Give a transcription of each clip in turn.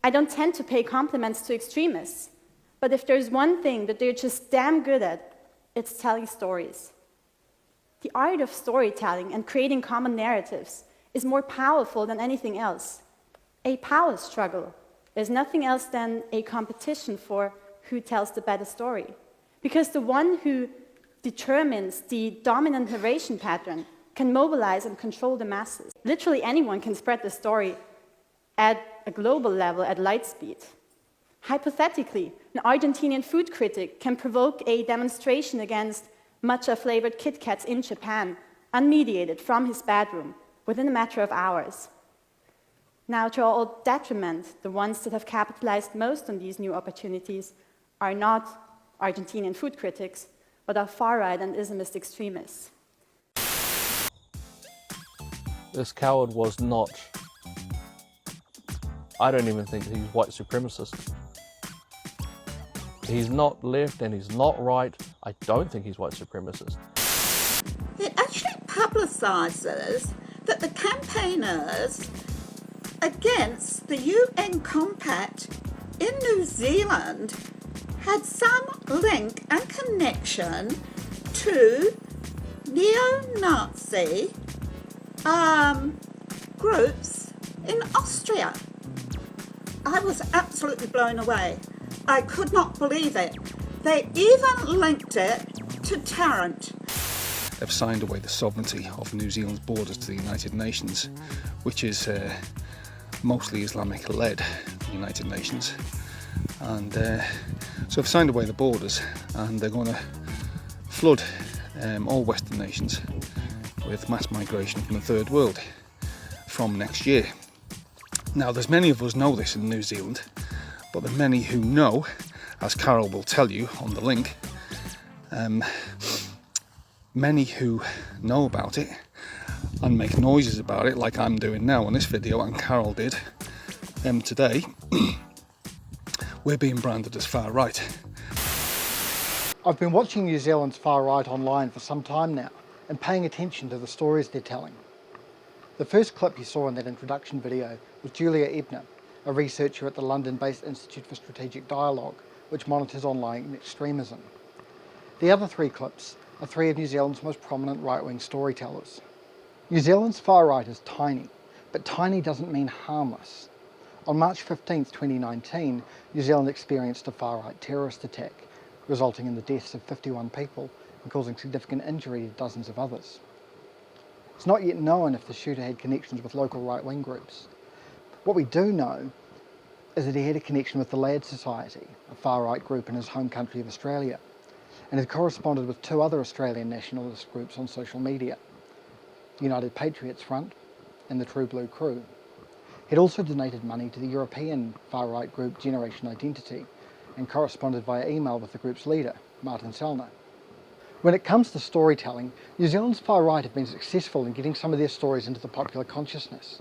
I don't tend to pay compliments to extremists, but if there's one thing that they're just damn good at, it's telling stories. The art of storytelling and creating common narratives is more powerful than anything else. A power struggle is nothing else than a competition for who tells the better story. Because the one who determines the dominant narration pattern can mobilize and control the masses. Literally anyone can spread the story at a global level at light speed. Hypothetically, an Argentinian food critic can provoke a demonstration against matcha-flavored Kit Kats in Japan, unmediated from his bedroom, within a matter of hours. Now, to our detriment, the ones that have capitalized most on these new opportunities are not Argentinian food critics, but are far-right and Islamist extremists. This coward was not, I don't even think he's white supremacist. He's not left and he's not right. I don't think he's white supremacist. It actually publicises that the campaigners against the UN Compact in New Zealand had some link and connection to neo-Nazi groups in Austria. I was absolutely blown away. I could not believe it. They even linked it to Tarrant. They've signed away the sovereignty of New Zealand's borders to the United Nations, which is mostly Islamic-led United Nations. And so they've signed away the borders, and they're going to flood all Western nations with mass migration from the Third World from next year. Now, there's many of us know this in New Zealand, but the many who know, as Carol will tell you on the link, many who know about it and make noises about it, like I'm doing now on this video and Carol did today, we're being branded as far right. I've been watching New Zealand's far right online for some time now and paying attention to the stories they're telling. The first clip you saw in that introduction video was Julia Ebner, a researcher at the London-based Institute for Strategic Dialogue, which monitors online extremism. The other three clips are three of New Zealand's most prominent right-wing storytellers. New Zealand's far right is tiny, but tiny doesn't mean harmless. On March 15, 2019, New Zealand experienced a far-right terrorist attack, resulting in the deaths of 51 people and causing significant injury to dozens of others. It's not yet known if the shooter had connections with local right-wing groups. What we do know is that he had a connection with the Lad Society, a far-right group in his home country of Australia, and had corresponded with two other Australian nationalist groups on social media, the United Patriots Front and the True Blue Crew. He'd also donated money to the European far-right group Generation Identity and corresponded via email with the group's leader, Martin Sellner. When it comes to storytelling, New Zealand's far right have been successful in getting some of their stories into the popular consciousness.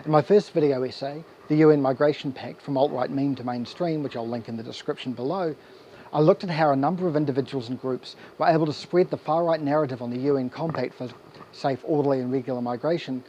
In my first video essay, The UN Migration Pact from Alt-Right Meme to Mainstream, which I'll link in the description below, I looked at how a number of individuals and groups were able to spread the far-right narrative on the UN Compact for safe, orderly and regular migration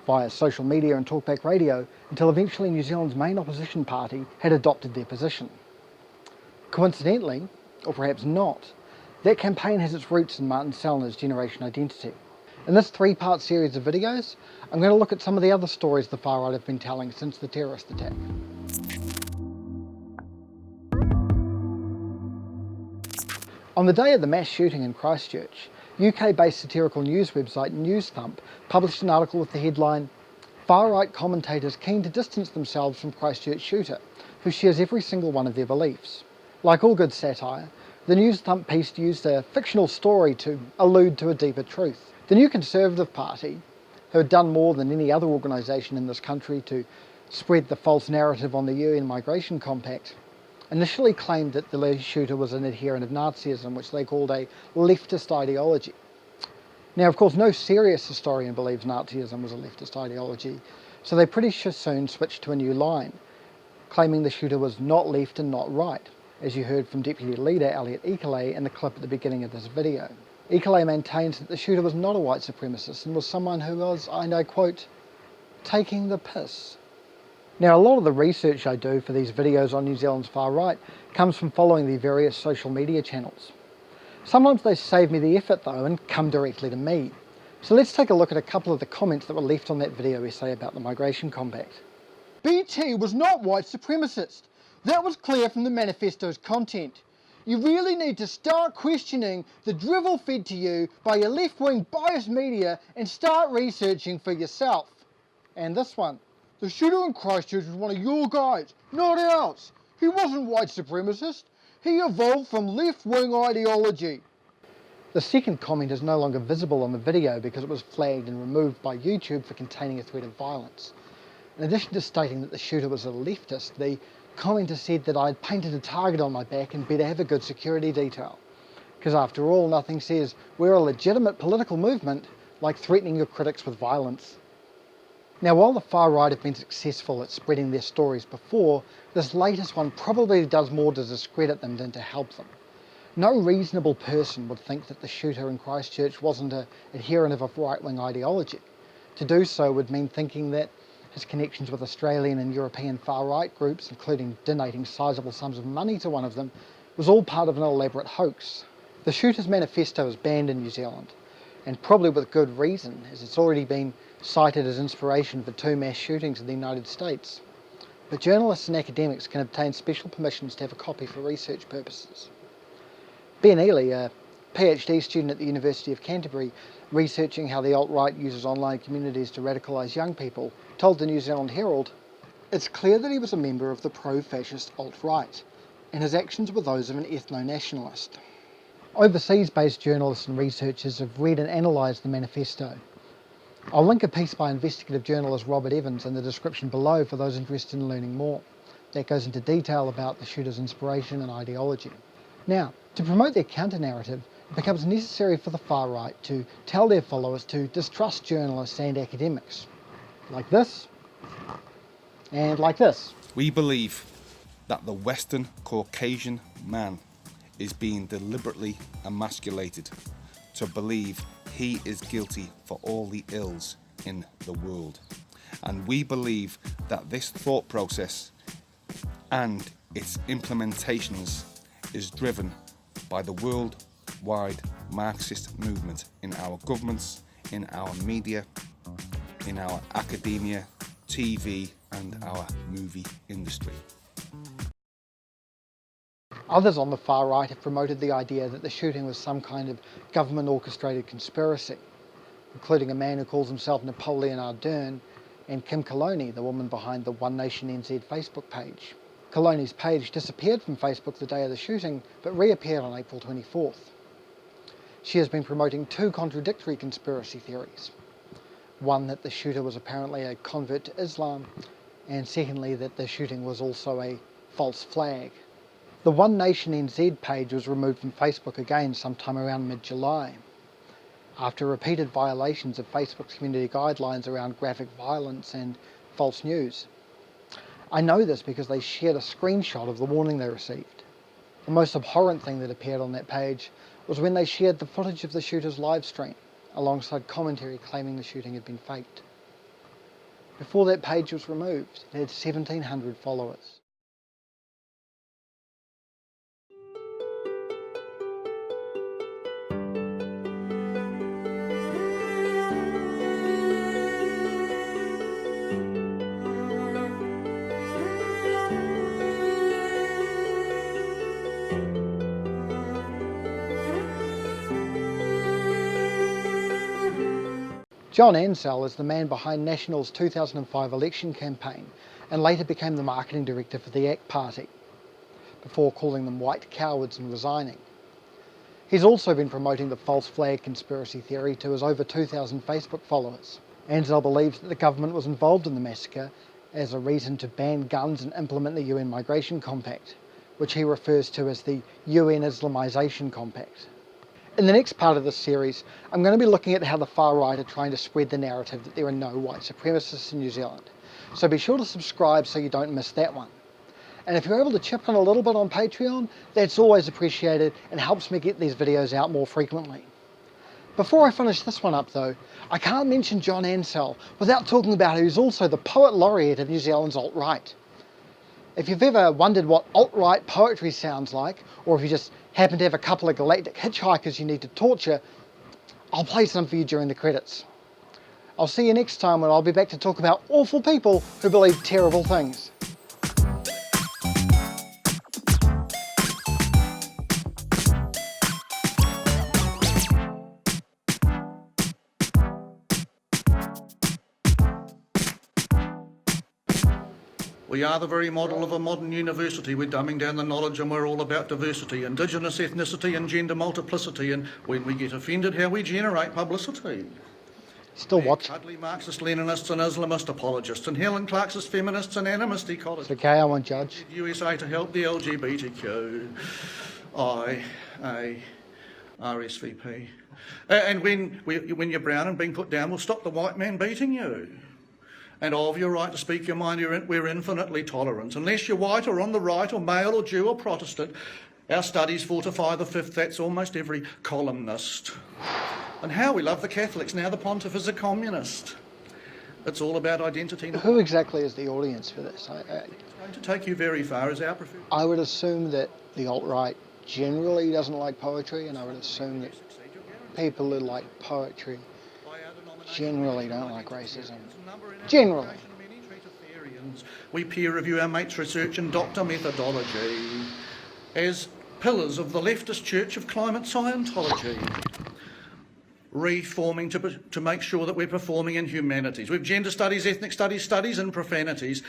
via social media and talkback radio until eventually New Zealand's main opposition party had adopted their position. Coincidentally, or perhaps not, that campaign has its roots in Martin Sellner's Generation Identity. In this three-part series of videos, I'm going to look at some of the other stories the far right have been telling since the terrorist attack. On the day of the mass shooting in Christchurch, UK-based satirical news website Newsthump published an article with the headline, "Far-right commentators keen to distance themselves from Christchurch shooter, who shares every single one of their beliefs." Like all good satire, the Newsthump piece used a fictional story to allude to a deeper truth. The New Conservative Party, who had done more than any other organisation in this country to spread the false narrative on the UN Migration Compact, initially claimed that the alleged shooter was an adherent of Nazism, which they called a leftist ideology. Now, of course, no serious historian believes Nazism was a leftist ideology, so they pretty soon switched to a new line, claiming the shooter was not left and not right, as you heard from Deputy Leader Elliot Ekeley in the clip at the beginning of this video. Ekeley maintains that the shooter was not a white supremacist and was someone who was, and I quote, "taking the piss." Now, a lot of the research I do for these videos on New Zealand's far right comes from following the various social media channels. Sometimes they save me the effort though and come directly to me. So let's take a look at a couple of the comments that were left on that video essay about the Migration Compact. BT was not white supremacist. That was clear from the manifesto's content. You really need to start questioning the drivel fed to you by your left-wing biased media and start researching for yourself. And this one. The shooter in Christchurch was one of your guys, not ours. He wasn't white supremacist. He evolved from left-wing ideology. The second comment is no longer visible on the video because it was flagged and removed by YouTube for containing a threat of violence. In addition to stating that the shooter was a leftist, the commenter said that I'd painted a target on my back and better have a good security detail. Because after all, nothing says we're a legitimate political movement like threatening your critics with violence. Now, while the far right have been successful at spreading their stories before, this latest one probably does more to discredit them than to help them. No reasonable person would think that the shooter in Christchurch wasn't an adherent of a right-wing ideology. To do so would mean thinking that his connections with Australian and European far-right groups, including donating sizable sums of money to one of them, was all part of an elaborate hoax. The shooter's manifesto is banned in New Zealand, and probably with good reason, as it's already been cited as inspiration for 2 mass shootings in the United States. But journalists and academics can obtain special permissions to have a copy for research purposes. Ben Ely, a PhD student at the University of Canterbury, researching how the alt-right uses online communities to radicalise young people, told the New Zealand Herald, "It's clear that he was a member of the pro-fascist alt-right, and his actions were those of an ethno-nationalist." Overseas-based journalists and researchers have read and analysed the manifesto. I'll link a piece by investigative journalist Robert Evans in the description below for those interested in learning more. That goes into detail about the shooter's inspiration and ideology. Now, to promote their counter-narrative, it becomes necessary for the far right to tell their followers to distrust journalists and academics. Like this, and like this. We believe that the Western Caucasian man is being deliberately emasculated to believe he is guilty for all the ills in the world. And we believe that this thought process and its implementations is driven by the worldwide Marxist movement in our governments, in our media, in our academia, TV and our movie industry. Others on the far right have promoted the idea that the shooting was some kind of government-orchestrated conspiracy, including a man who calls himself Napoleon Ardern and Kim Coloni, the woman behind the One Nation NZ Facebook page. Coloni's page disappeared from Facebook the day of the shooting, but reappeared on April 24th. She has been promoting 2 contradictory conspiracy theories. One, that the shooter was apparently a convert to Islam, and secondly, that the shooting was also a false flag. The One Nation NZ page was removed from Facebook again sometime around mid-July, after repeated violations of Facebook's community guidelines around graphic violence and false news. I know this because they shared a screenshot of the warning they received. The most abhorrent thing that appeared on that page was when they shared the footage of the shooter's live stream, alongside commentary claiming the shooting had been faked. Before that page was removed, it had 1,700 followers. John Ansell is the man behind National's 2005 election campaign and later became the marketing director for the ACT Party, before calling them white cowards and resigning. He's also been promoting the false flag conspiracy theory to his over 2,000 Facebook followers. Ansell believes that the government was involved in the massacre as a reason to ban guns and implement the UN Migration Compact, which he refers to as the UN Islamisation Compact. In the next part of this series, I'm going to be looking at how the far right are trying to spread the narrative that there are no white supremacists in New Zealand. So be sure to subscribe so you don't miss that one. And if you're able to chip in a little bit on Patreon, that's always appreciated and helps me get these videos out more frequently. Before I finish this one up though, I can't mention John Ansell without talking about who's also the Poet Laureate of New Zealand's alt-right. If you've ever wondered what alt-right poetry sounds like, or if you just happen to have a couple of galactic hitchhikers you need to torture, I'll play some for you during the credits. I'll see you next time when I'll be back to talk about awful people who believe terrible things. We are the very model of a modern university. We're dumbing down the knowledge and we're all about diversity, Indigenous ethnicity and gender multiplicity, and when we get offended, how we generate publicity. Still watching. Cuddly Marxist-Leninists and Islamist apologists, and Helen Clark's feminists and animist ecologists. It's okay, I won't judge. USA to help the LGBTQ. RSVP. And when you're brown and being put down, we'll stop the white man beating you. And of your right to speak your mind, we're infinitely tolerant. Unless you're white or on the right or male or Jew or Protestant, our studies fortify the fifth. That's almost every columnist. And how we love the Catholics. Now the pontiff is a communist. It's all about identity. Who exactly is the audience for this? It's going to take you very far as our preferred. I would assume that the alt-right generally doesn't like poetry, and I would assume that people who like poetry generally don't like racism. Generally. We peer review our mates' research and doctor methodology as pillars of the leftist church of climate Scientology, reforming to make sure that we're performing in humanities. We've gender studies, ethnic studies, studies and profanities.